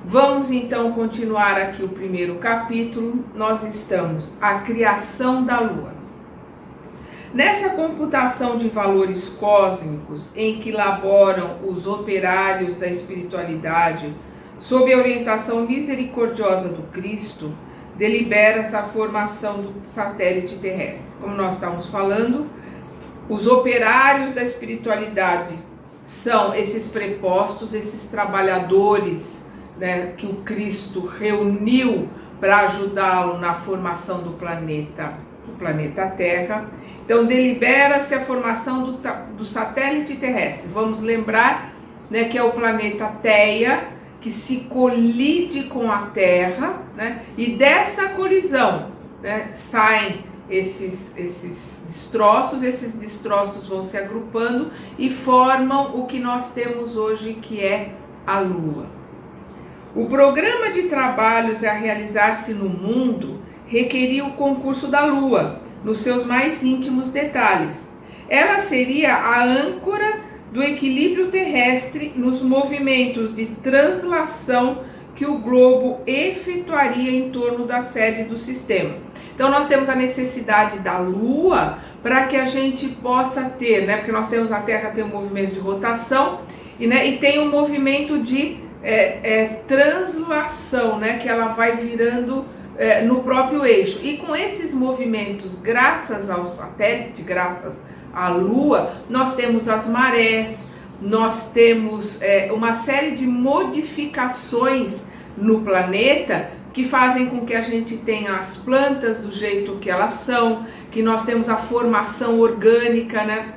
Vamos então continuar aqui o primeiro capítulo. Nós estamos a criação da Lua. Nessa computação de valores cósmicos em que laboram os operários da espiritualidade, sob a orientação misericordiosa do Cristo, delibera-se a formação do satélite terrestre. Como nós estamos falando, os operários da espiritualidade são esses prepostos, esses trabalhadores, né, que o Cristo reuniu para ajudá-lo na formação do planeta Terra. Então, delibera-se a formação do satélite terrestre. Vamos lembrar, né, que é o planeta Theia, que se colide com a Terra, né, e dessa colisão, né, saem esses destroços vão se agrupando e formam o que nós temos hoje, que é a Lua. O programa de trabalhos a realizar-se no mundo requeria o concurso da Lua, nos seus mais íntimos detalhes. Ela seria a âncora do equilíbrio terrestre nos movimentos de translação que o globo efetuaria em torno da sede do sistema. Então nós temos a necessidade da Lua para que a gente possa ter, né? Porque nós temos a Terra, tem um movimento de rotação e tem um movimento de translação, né? Que ela vai virando no próprio eixo. E com esses movimentos, graças ao satélite, graças à Lua, nós temos as marés, nós temos uma série de modificações no planeta que fazem com que a gente tenha as plantas do jeito que elas são, que nós temos a formação orgânica, né,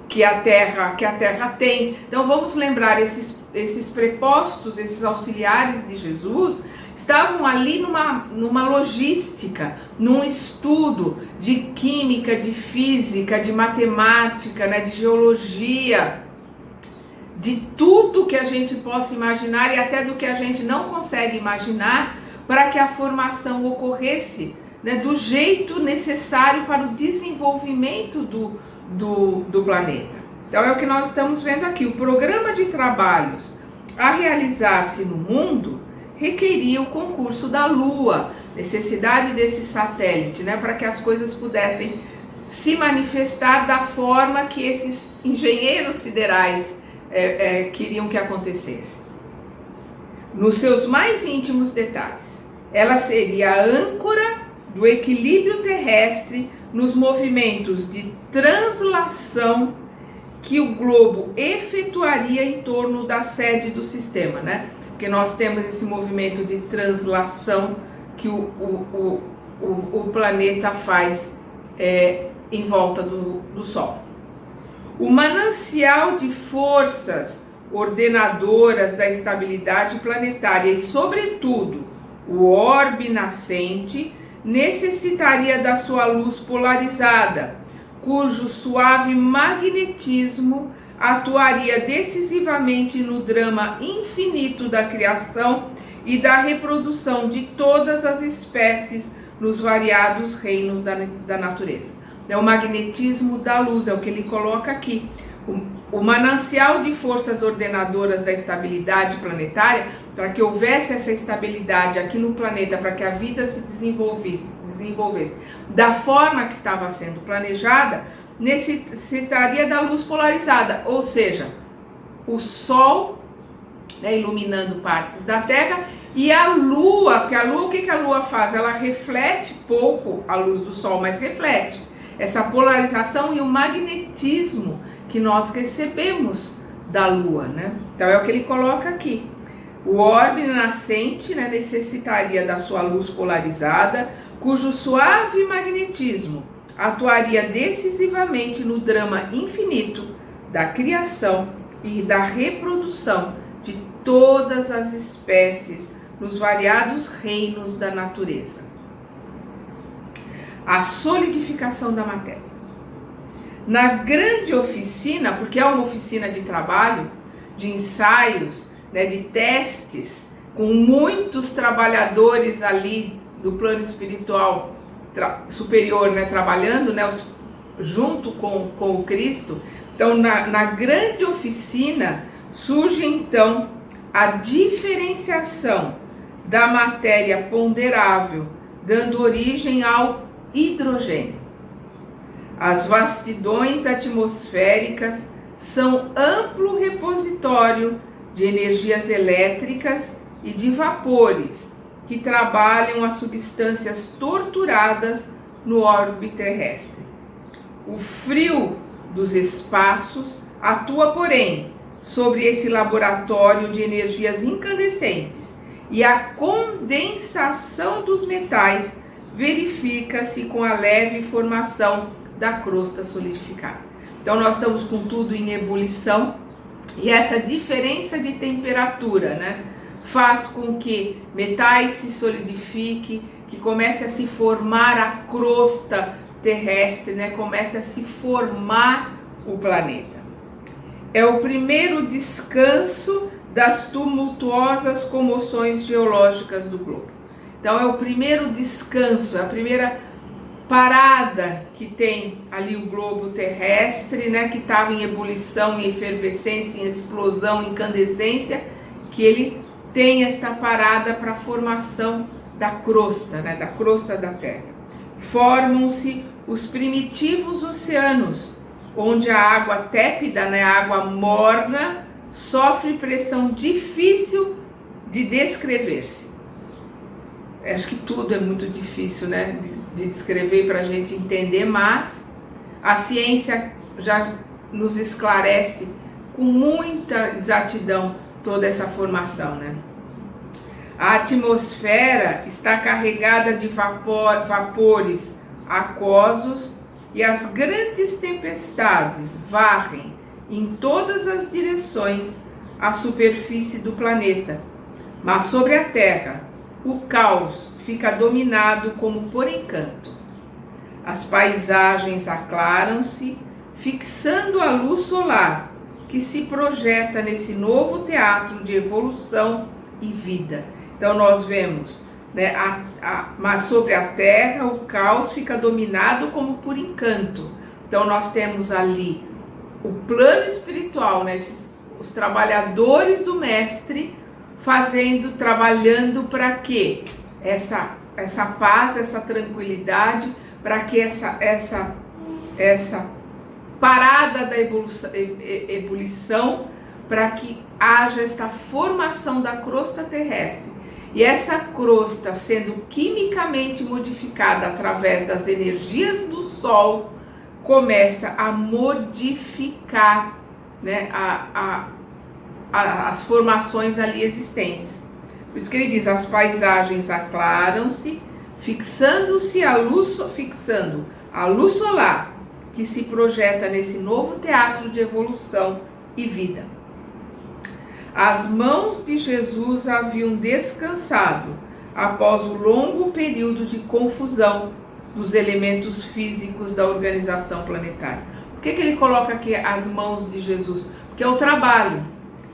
que a Terra tem. Então vamos lembrar, esses prepostos, esses auxiliares de Jesus, estavam ali numa logística, num estudo de química, de física, de matemática, né, de geologia, de tudo que a gente possa imaginar e até do que a gente não consegue imaginar, para que a formação ocorresse, né, do jeito necessário para o desenvolvimento do planeta. Então é o que nós estamos vendo aqui. O programa de trabalhos a realizar-se no mundo requeria o concurso da Lua, necessidade desse satélite, né, para que as coisas pudessem se manifestar da forma que esses engenheiros siderais queriam que acontecesse. Nos seus mais íntimos detalhes, ela seria a âncora do equilíbrio terrestre nos movimentos de translação que o globo efetuaria em torno da sede do sistema, né? Porque nós temos esse movimento de translação que o planeta faz em volta do Sol. O manancial de forças ordenadoras da estabilidade planetária e, sobretudo, o orbe nascente necessitaria da sua luz polarizada, cujo suave magnetismo atuaria decisivamente no drama infinito da criação e da reprodução de todas as espécies nos variados reinos da natureza. É o magnetismo da luz, é o que ele coloca aqui. O manancial de forças ordenadoras da estabilidade planetária, para que houvesse essa estabilidade aqui no planeta, para que a vida se desenvolvesse da forma que estava sendo planejada, necessitaria da luz polarizada, ou seja, o Sol, né, iluminando partes da Terra, e a Lua, porque a Lua, o que a Lua faz? Ela reflete pouco a luz do Sol, mas reflete essa polarização e o magnetismo que nós recebemos da Lua, né? Então é o que ele coloca aqui. O orbe nascente, né, necessitaria da sua luz polarizada, cujo suave magnetismo atuaria decisivamente no drama infinito da criação e da reprodução de todas as espécies nos variados reinos da natureza. A solidificação da matéria. Na grande oficina, porque é uma oficina de trabalho, de ensaios, né, de testes, com muitos trabalhadores ali do plano espiritual superior, né, trabalhando, né, junto com o Cristo. Então, na grande oficina, surge então a diferenciação da matéria ponderável, dando origem ao hidrogênio. As vastidões atmosféricas são amplo repositório de energias elétricas e de vapores que trabalham as substâncias torturadas no orbe terrestre. O frio dos espaços atua, porém, sobre esse laboratório de energias incandescentes e a condensação dos metais verifica-se com a leve formação da crosta solidificada. Então nós estamos com tudo em ebulição e essa diferença de temperatura, né, faz com que metais se solidifiquem, que comece a se formar a crosta terrestre, né, comece a se formar o planeta. É o primeiro descanso das tumultuosas comoções geológicas do globo. Então é o primeiro descanso, a primeira parada que tem ali o globo terrestre, né, que estava em ebulição, em efervescência, em explosão, em incandescência, que ele tem esta parada para a formação da crosta, né, da crosta da Terra. Formam-se os primitivos oceanos, onde a água tépida, né, a água morna, sofre pressão difícil de descrever-se. Acho que tudo é muito difícil, né, de descrever para a gente entender, mas a ciência já nos esclarece com muita exatidão toda essa formação, né? A atmosfera está carregada de vapores aquosos e as grandes tempestades varrem em todas as direções a superfície do planeta, mas sobre a Terra o caos fica dominado como por encanto. As paisagens aclaram-se, fixando a luz solar que se projeta nesse novo teatro de evolução e vida. Então nós vemos, né, mas sobre a Terra o caos fica dominado como por encanto. Então nós temos ali o plano espiritual, né, os trabalhadores do Mestre trabalhando para que essa paz, essa tranquilidade, para que essa parada da ebulição, para que haja esta formação da crosta terrestre. E essa crosta sendo quimicamente modificada através das energias do Sol, começa a modificar, né, as formações ali existentes. Por isso que ele diz, as paisagens aclaram-se, fixando a luz solar que se projeta nesse novo teatro de evolução e vida. As mãos de Jesus haviam descansado após o longo período de confusão dos elementos físicos da organização planetária. Por que ele coloca aqui as mãos de Jesus? Porque é o trabalho.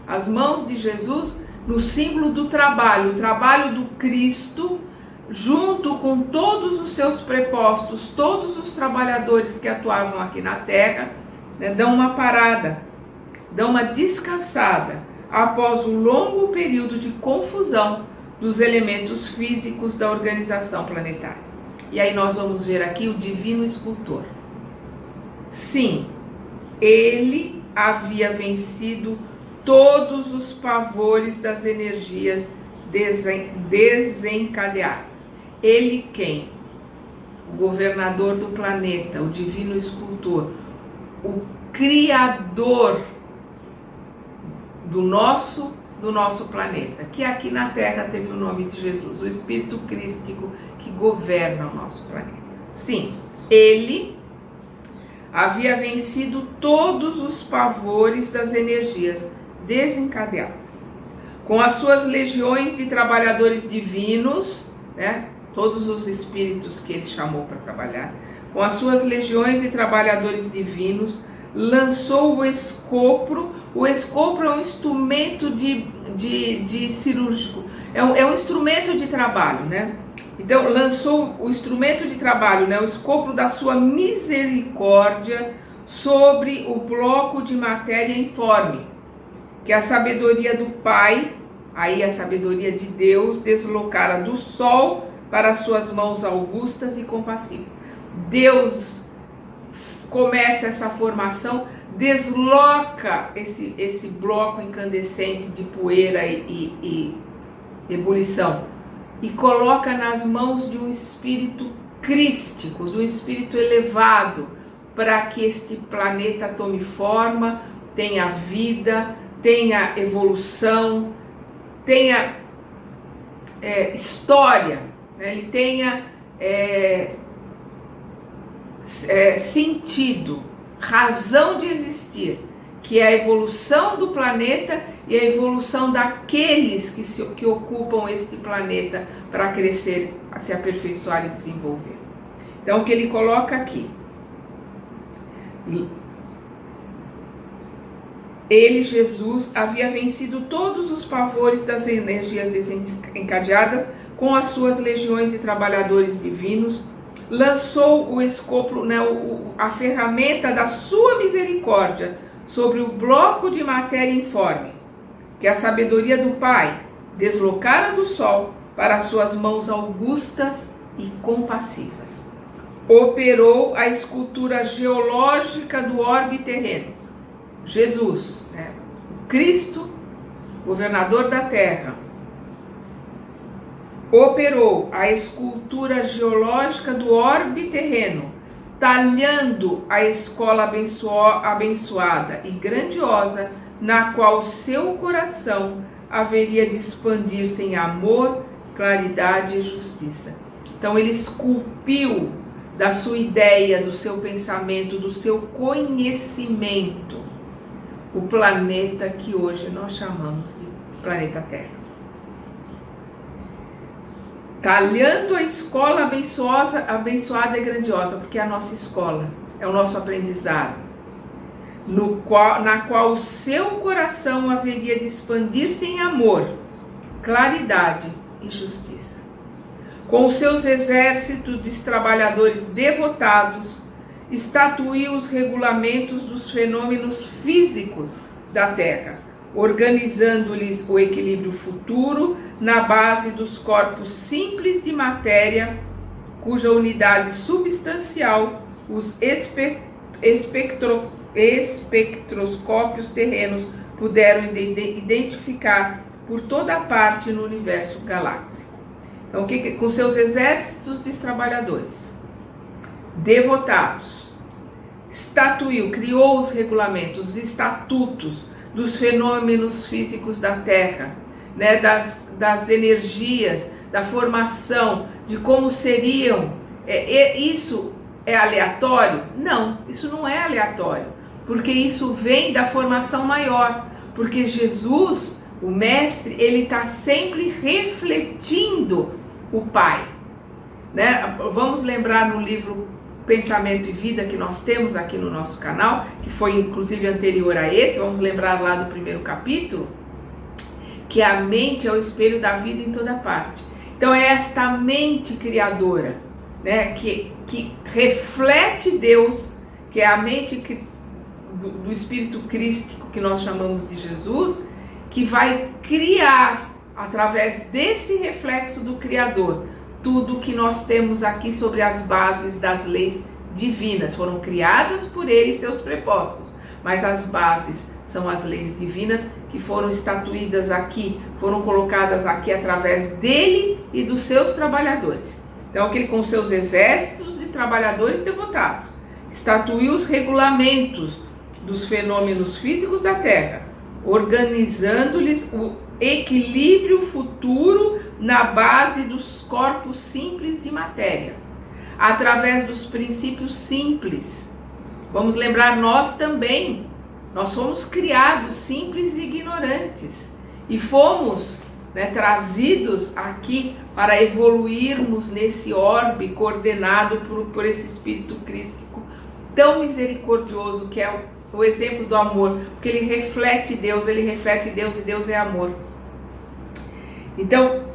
As mãos de Jesus no símbolo do trabalho, o trabalho do Cristo, junto com todos os seus prepostos, todos os trabalhadores que atuavam aqui na Terra, né, dão uma parada, dão uma descansada após o longo período de confusão dos elementos físicos da organização planetária. E aí nós vamos ver aqui o divino escultor. Sim, ele havia vencido todos os pavores das energias desencadeadas. Ele quem? O governador do planeta, o divino escultor, o criador do nosso planeta, que aqui na Terra teve o nome de Jesus, o Espírito Crístico que governa o nosso planeta. Sim, ele havia vencido todos os pavores das energias desencadeadas. Com as suas legiões de trabalhadores divinos, né, todos os espíritos que ele chamou para trabalhar, com as suas legiões de trabalhadores divinos, lançou o escopro. O escopro é um instrumento de cirúrgico, é um instrumento de trabalho, né? Então, lançou o instrumento de trabalho, né, o escopro da sua misericórdia sobre o bloco de matéria informe, que a sabedoria do Pai aí a sabedoria de Deus deslocara do Sol para as suas mãos augustas e compassivas. Deus começa essa formação, desloca esse bloco incandescente de poeira e ebulição e coloca nas mãos de um espírito crístico, de um espírito elevado, para que este planeta tome forma, tenha vida, tenha evolução, tenha história, né? Ele tenha sentido, razão de existir, que é a evolução do planeta e a evolução daqueles que ocupam este planeta para crescer, se aperfeiçoar e desenvolver. Então, o que ele coloca aqui? Ele, Jesus, havia vencido todos os pavores das energias desencadeadas com as suas legiões de trabalhadores divinos, lançou o escopo, a ferramenta da sua misericórdia sobre o bloco de matéria informe, que a sabedoria do Pai deslocara do Sol para suas mãos augustas e compassivas. Operou a escultura geológica do orbe terreno. Jesus, o Cristo, governador da Terra, operou a escultura geológica do orbe terreno, talhando a escola abençoada e grandiosa, na qual seu coração haveria de expandir-se em amor, claridade e justiça. Então ele esculpiu da sua ideia, do seu pensamento, do seu conhecimento, o planeta que hoje nós chamamos de planeta Terra. Talhando a escola abençoada e grandiosa, porque é a nossa escola, é o nosso aprendizado, na qual o seu coração haveria de expandir-se em amor, claridade e justiça. Com os seus exércitos de trabalhadores devotados, estatuiu os regulamentos dos fenômenos físicos da Terra, organizando-lhes o equilíbrio futuro na base dos corpos simples de matéria, cuja unidade substancial os espectroscópios terrenos puderam identificar por toda parte no universo galáctico. Então, com seus exércitos de trabalhadores devotados, estatuiu, criou os regulamentos, os estatutos dos fenômenos físicos da Terra, das energias, da formação, de como seriam. Isso é aleatório? Não, isso não é aleatório, porque isso vem da formação maior, porque Jesus, o Mestre, ele está sempre refletindo o Pai. Vamos lembrar no livro Pensamento e Vida, que nós temos aqui no nosso canal, que foi inclusive anterior a esse, vamos lembrar lá do primeiro capítulo, que a mente é o espelho da vida em toda parte. Então é esta mente criadora, que reflete Deus, que é a mente do Espírito Crístico, que nós chamamos de Jesus, que vai criar, através desse reflexo do Criador, tudo que nós temos aqui sobre as bases das leis divinas. Foram criadas por ele seus propósitos, mas as bases são as leis divinas que foram estatuídas aqui, foram colocadas aqui através dele e dos seus trabalhadores. Então, que ele, com seus exércitos de trabalhadores devotados, estatuiu os regulamentos dos fenômenos físicos da Terra, organizando-lhes o equilíbrio futuro na base dos corpos simples de matéria, através dos princípios simples. Vamos lembrar, nós também, nós fomos criados simples e ignorantes e fomos trazidos aqui para evoluirmos nesse orbe coordenado por esse Espírito Crístico tão misericordioso, que é o exemplo do amor, porque ele reflete Deus e Deus é amor. Então,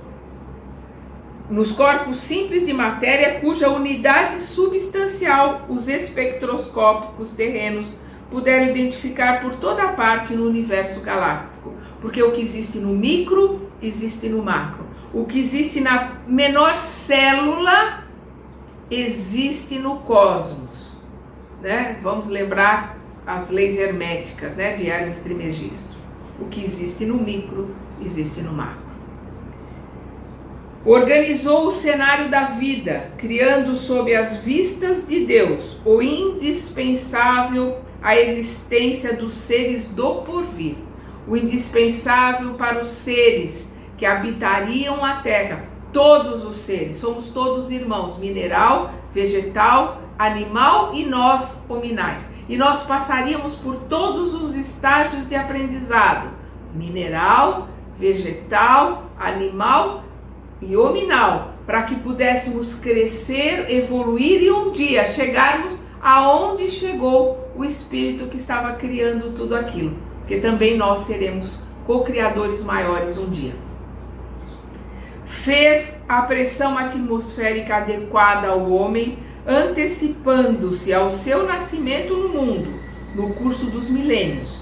nos corpos simples de matéria, cuja unidade substancial os espectroscópicos terrenos puderam identificar por toda parte no universo galáctico, porque o que existe no micro existe no macro. O que existe na menor célula existe no cosmos, né? Vamos lembrar as leis herméticas, né, de Hermes Trismegisto. O que existe no micro existe no macro. Organizou o cenário da vida, criando sob as vistas de Deus o indispensável à existência dos seres do porvir, o indispensável para os seres que habitariam a terra. Todos os seres, somos todos irmãos, mineral, vegetal, animal e nós, hominais. E nós passaríamos por todos os estágios de aprendizado: mineral, vegetal, animal e hominal, para que pudéssemos crescer, evoluir e um dia chegarmos aonde chegou o Espírito que estava criando tudo aquilo, porque também nós seremos co-criadores maiores um dia. Fez a pressão atmosférica adequada ao homem, antecipando-se ao seu nascimento no mundo, no curso dos milênios.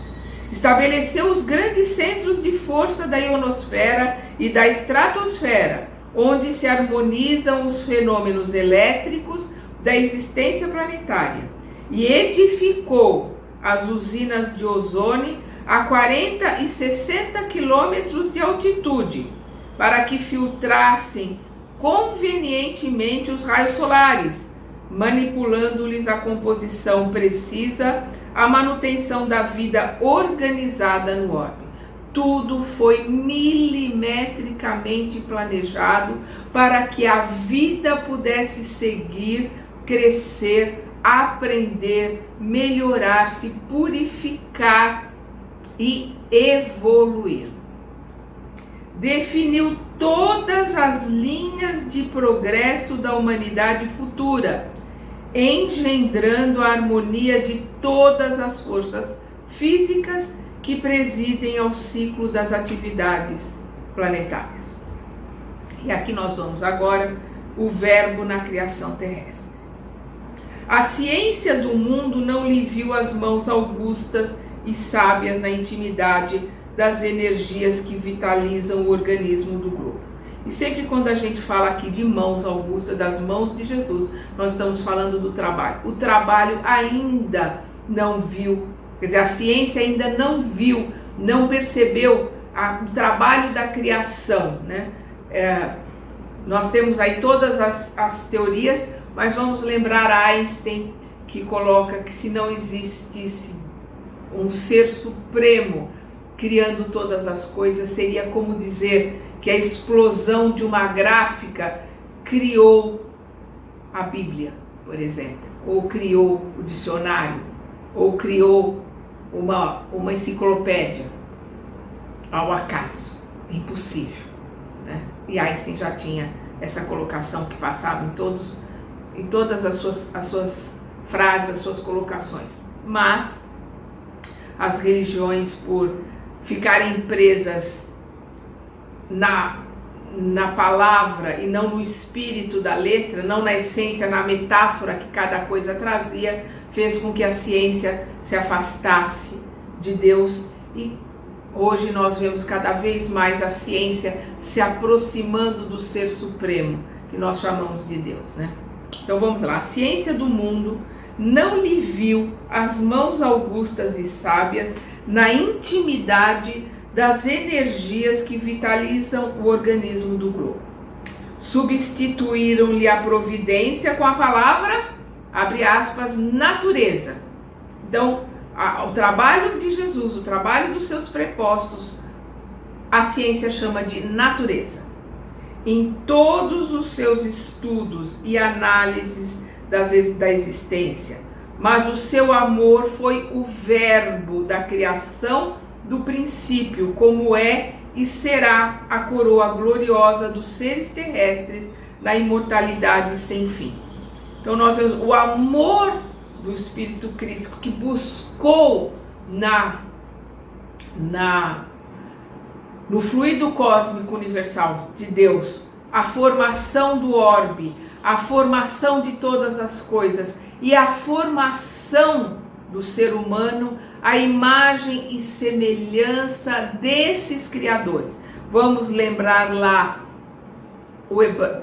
Estabeleceu os grandes centros de força da ionosfera e da estratosfera, onde se harmonizam os fenômenos elétricos da existência planetária, e edificou as usinas de ozônio a 40 e 60 quilômetros de altitude, para que filtrassem convenientemente os raios solares, manipulando-lhes a composição precisa, a manutenção da vida organizada no orbe. Tudo foi milimetricamente planejado para que a vida pudesse seguir, crescer, aprender, melhorar, se purificar e evoluir. Definiu todas as linhas de progresso da humanidade futura, engendrando a harmonia de todas as forças físicas que presidem ao ciclo das atividades planetárias. E aqui nós vamos agora o verbo na criação terrestre. A ciência do mundo não lhe viu as mãos augustas e sábias na intimidade das energias que vitalizam o organismo do globo. E sempre quando a gente fala aqui de mãos augustas, das mãos de Jesus, nós estamos falando do trabalho. O trabalho ainda não viu, quer dizer, a ciência ainda não viu, não percebeu o trabalho da criação, né? Nós temos aí todas as teorias, mas vamos lembrar Einstein, que coloca que se não existisse um ser supremo criando todas as coisas, seria como dizer que a explosão de uma gráfica criou a Bíblia, por exemplo, ou criou o dicionário, ou criou uma enciclopédia ao acaso. É impossível, né? E Einstein já tinha essa colocação que passava em todas as suas frases, as suas colocações. Mas as religiões, por ficarem presas na palavra e não no espírito da letra, não na essência, na metáfora que cada coisa trazia, fez com que a ciência se afastasse de Deus, e hoje nós vemos cada vez mais a ciência se aproximando do Ser Supremo, que nós chamamos de Deus, né? Então vamos lá. A ciência do mundo não lhe viu as mãos augustas e sábias na intimidade das energias que vitalizam o organismo do globo. Substituíram-lhe a providência com a palavra, abre aspas, natureza. Então, o trabalho de Jesus, o trabalho dos seus prepostos, a ciência chama de natureza. Em todos os seus estudos e análises da existência, mas o seu amor foi o verbo da criação do princípio, como é e será a coroa gloriosa dos seres terrestres na imortalidade sem fim. Então nós vemos o amor do Espírito Cristo que buscou no fluido cósmico universal de Deus a formação do orbe, a formação de todas as coisas e a formação do ser humano, a imagem e semelhança desses criadores. vamos lembrar lá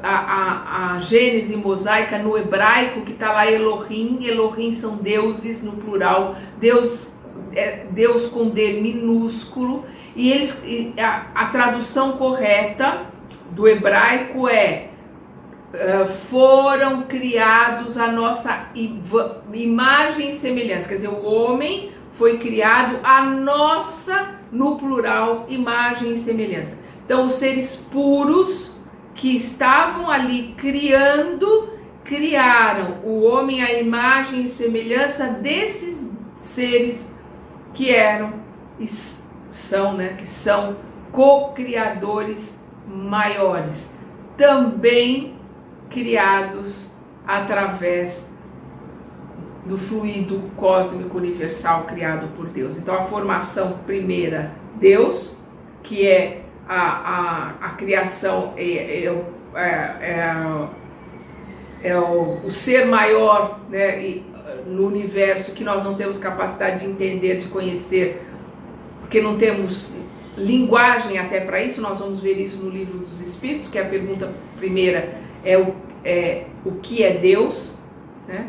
a Gênese mosaica no hebraico, que está lá Elohim. Elohim são deuses no plural, Deus com D minúsculo, e a tradução correta do hebraico é foram criados a nossa imagem e semelhança, quer dizer, o homem foi criado a nossa, no plural, imagem e semelhança. Então os seres puros que estavam ali criaram o homem à imagem e semelhança desses seres que eram e são, né, que são co-criadores maiores, também criados através do fluido cósmico universal criado por Deus. Então a formação primeira, Deus, que é a criação, o ser maior, né, no universo, que nós não temos capacidade de entender, de conhecer, porque não temos linguagem até para isso. Nós vamos ver isso no Livro dos Espíritos, que a pergunta primeira é o que é Deus, né?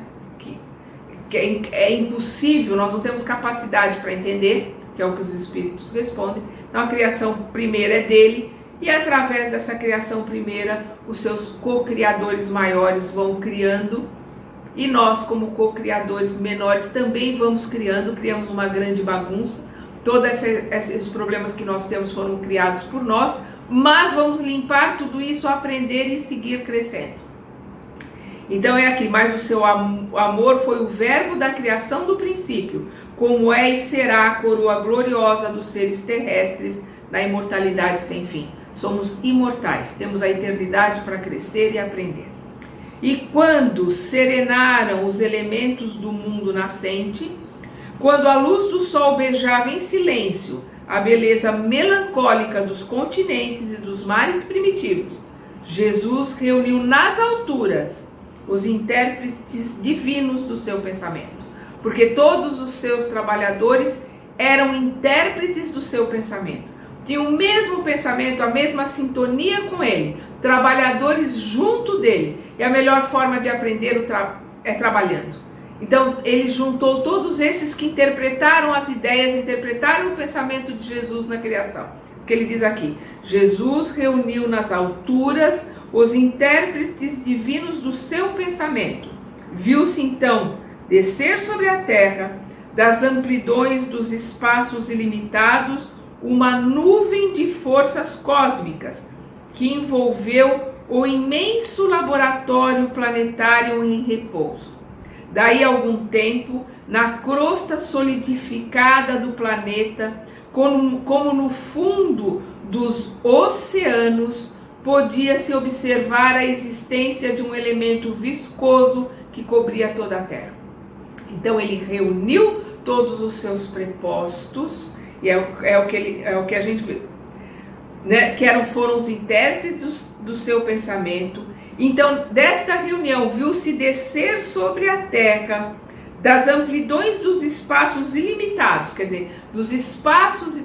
Que é impossível, nós não temos capacidade para entender, que é o que os Espíritos respondem. Então a criação primeira é dele, e através dessa criação primeira, os seus co-criadores maiores vão criando, e nós, como co-criadores menores, também vamos criamos uma grande bagunça. Todos esses problemas que nós temos foram criados por nós, mas vamos limpar tudo isso, aprender e seguir crescendo. Então é aqui, mas o seu amor foi o verbo da criação do princípio, como é e será a coroa gloriosa dos seres terrestres na imortalidade sem fim. Somos imortais, temos a eternidade para crescer e aprender. E quando serenaram os elementos do mundo nascente, quando a luz do sol beijava em silêncio a beleza melancólica dos continentes e dos mares primitivos, Jesus reuniu nas alturas os intérpretes divinos do seu pensamento, porque todos os seus trabalhadores eram intérpretes do seu pensamento, tinham o mesmo pensamento, a mesma sintonia com ele, trabalhadores junto dele, e a melhor forma de aprender é trabalhando. Então ele juntou todos esses que interpretaram as ideias, interpretaram o pensamento de Jesus na criação, porque ele diz aqui, Jesus reuniu nas alturas os intérpretes divinos do seu pensamento. Viu-se então descer sobre a terra, das amplidões dos espaços ilimitados, uma nuvem de forças cósmicas que envolveu o imenso laboratório planetário em repouso. Daí a algum tempo, na crosta solidificada do planeta, como no fundo dos oceanos, podia-se observar a existência de um elemento viscoso que cobria toda a Terra. Então ele reuniu todos os seus prepostos, e é o que a gente vê, né, foram os intérpretes do seu pensamento. Então, desta reunião, viu-se descer sobre a Terra, das amplidões dos espaços ilimitados, quer dizer, dos espaços,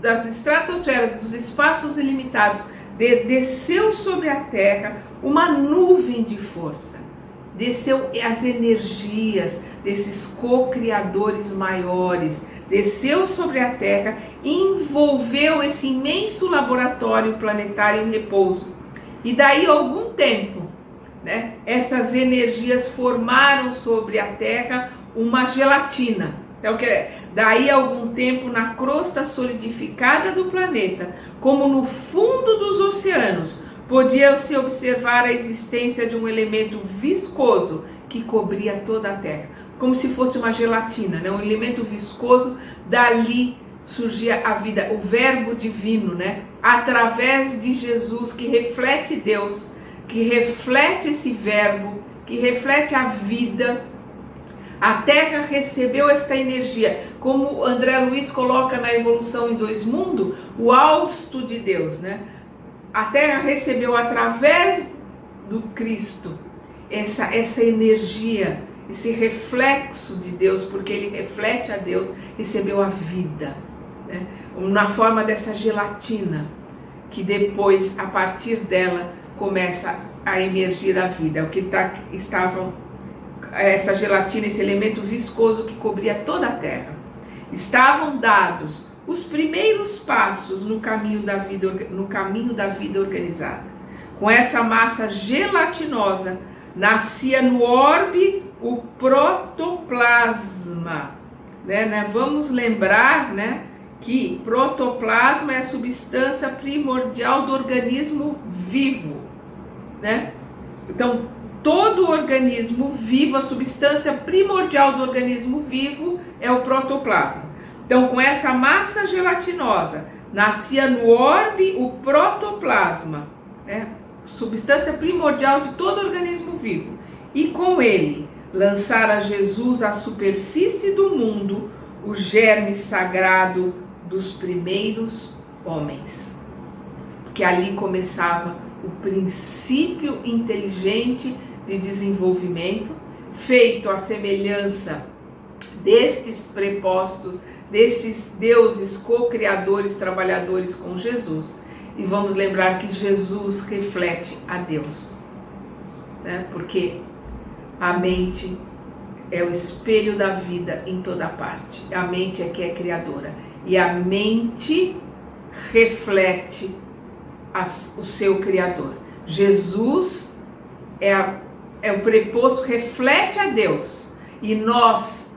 das estratosferas, dos espaços ilimitados, desceu sobre a Terra uma nuvem de força, desceu as energias desses co-criadores maiores, desceu sobre a Terra e envolveu esse imenso laboratório planetário em repouso. E daí a algum tempo, né, essas energias formaram sobre a Terra uma gelatina. Então, daí a algum tempo, na crosta solidificada do planeta, como no fundo dos oceanos, podia-se observar a existência de um elemento viscoso que cobria toda a Terra, como se fosse uma gelatina, né? Um elemento viscoso. Dali surgia a vida, o verbo divino, né? Através de Jesus, que reflete Deus, que reflete esse verbo, que reflete a vida. A Terra recebeu esta energia, como André Luiz coloca na Evolução em Dois Mundos, o hausto de Deus, né? A Terra recebeu através do Cristo essa energia, esse reflexo de Deus, porque ele reflete a Deus, recebeu a vida, né? Na forma dessa gelatina. que depois, a partir dela, começa a emergir a vida. O que essa gelatina, esse elemento viscoso que cobria toda a terra. Estavam dados os primeiros passos no caminho da vida organizada. Com essa massa gelatinosa, nascia no orbe o protoplasma. Vamos lembrar, que protoplasma é a substância primordial do organismo vivo. Então, todo organismo vivo, a substância primordial do organismo vivo é o protoplasma. Então, com essa massa gelatinosa, nascia no orbe o protoplasma, substância primordial de todo organismo vivo. E com ele, lançara Jesus à superfície do mundo o germe sagrado dos primeiros homens. Porque ali começava o princípio inteligente de desenvolvimento, feito à semelhança destes prepostos, desses deuses co-criadores, trabalhadores com Jesus. E vamos lembrar que Jesus reflete a Deus, porque a mente é o espelho da vida em toda parte. A mente é que é criadora. E a mente reflete o seu Criador. Jesus é o preposto, reflete a Deus. E nós,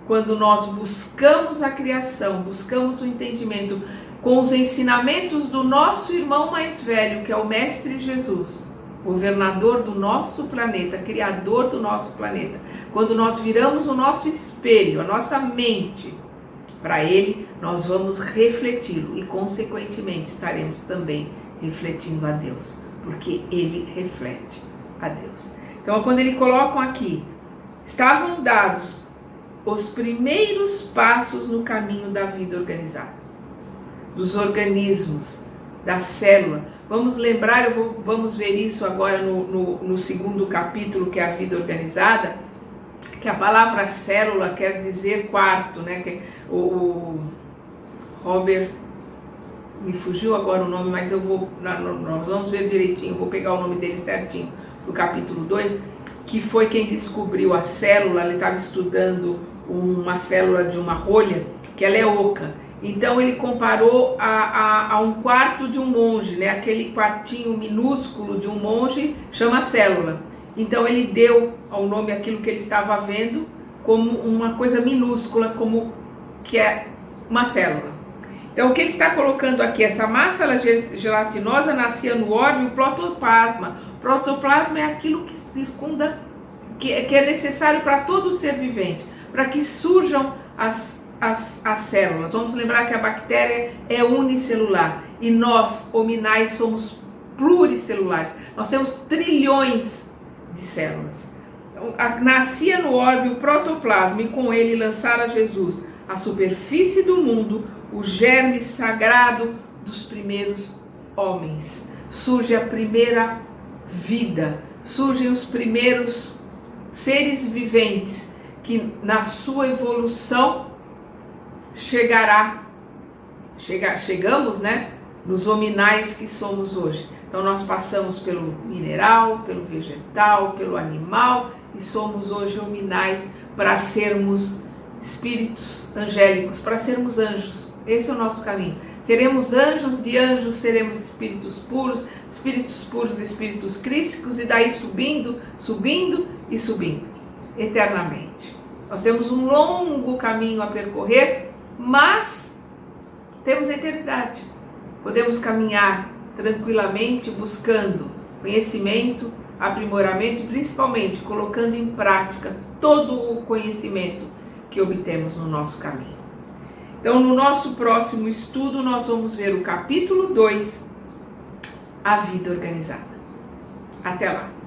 quando nós buscamos a criação, buscamos o entendimento com os ensinamentos do nosso irmão mais velho, que é o Mestre Jesus, governador do nosso planeta, criador do nosso planeta, quando nós viramos o nosso espelho, a nossa mente para ele, nós vamos refleti-lo e, consequentemente, estaremos também refletindo a Deus, porque ele reflete a Deus. Então, quando ele colocam aqui, estavam dados os primeiros passos no caminho da vida organizada, dos organismos, da célula. Vamos lembrar, vamos ver isso agora no segundo capítulo, que é a vida organizada, que a palavra célula quer dizer quarto, que o Robert, me fugiu agora o nome, mas nós vamos ver direitinho, vou pegar o nome dele certinho, no capítulo 2, que foi quem descobriu a célula. Ele estava estudando uma célula de uma rolha, que ela é oca. Então ele comparou a um quarto de um monge, aquele quartinho minúsculo de um monge chama célula. Então ele deu ao nome aquilo que ele estava vendo como uma coisa minúscula, como que é uma célula. Então o que ele está colocando aqui, essa massa gelatinosa nascia no orbe o protoplasma. Protoplasma é aquilo que circunda, que é necessário para todo ser vivente, para que surjam as células. Vamos lembrar que a bactéria é unicelular e nós, hominais, somos pluricelulares. Nós temos trilhões de células. Então, nascia no orbe o protoplasma e com ele lançara Jesus à superfície do mundo o germe sagrado dos primeiros homens. Surge a primeira vida, surgem os primeiros seres viventes que na sua evolução chegamos, nos hominais que somos hoje. Então nós passamos pelo mineral, pelo vegetal, pelo animal e somos hoje hominais para sermos espíritos angélicos, para sermos anjos. Esse é o nosso caminho. Seremos anjos, de anjos seremos espíritos puros, espíritos crísticos e daí subindo, subindo e subindo eternamente. Nós temos um longo caminho a percorrer, mas temos a eternidade. Podemos caminhar tranquilamente buscando conhecimento, aprimoramento e principalmente colocando em prática todo o conhecimento que obtemos no nosso caminho. Então, no nosso próximo estudo, nós vamos ver o capítulo 2, a vida organizada. Até lá!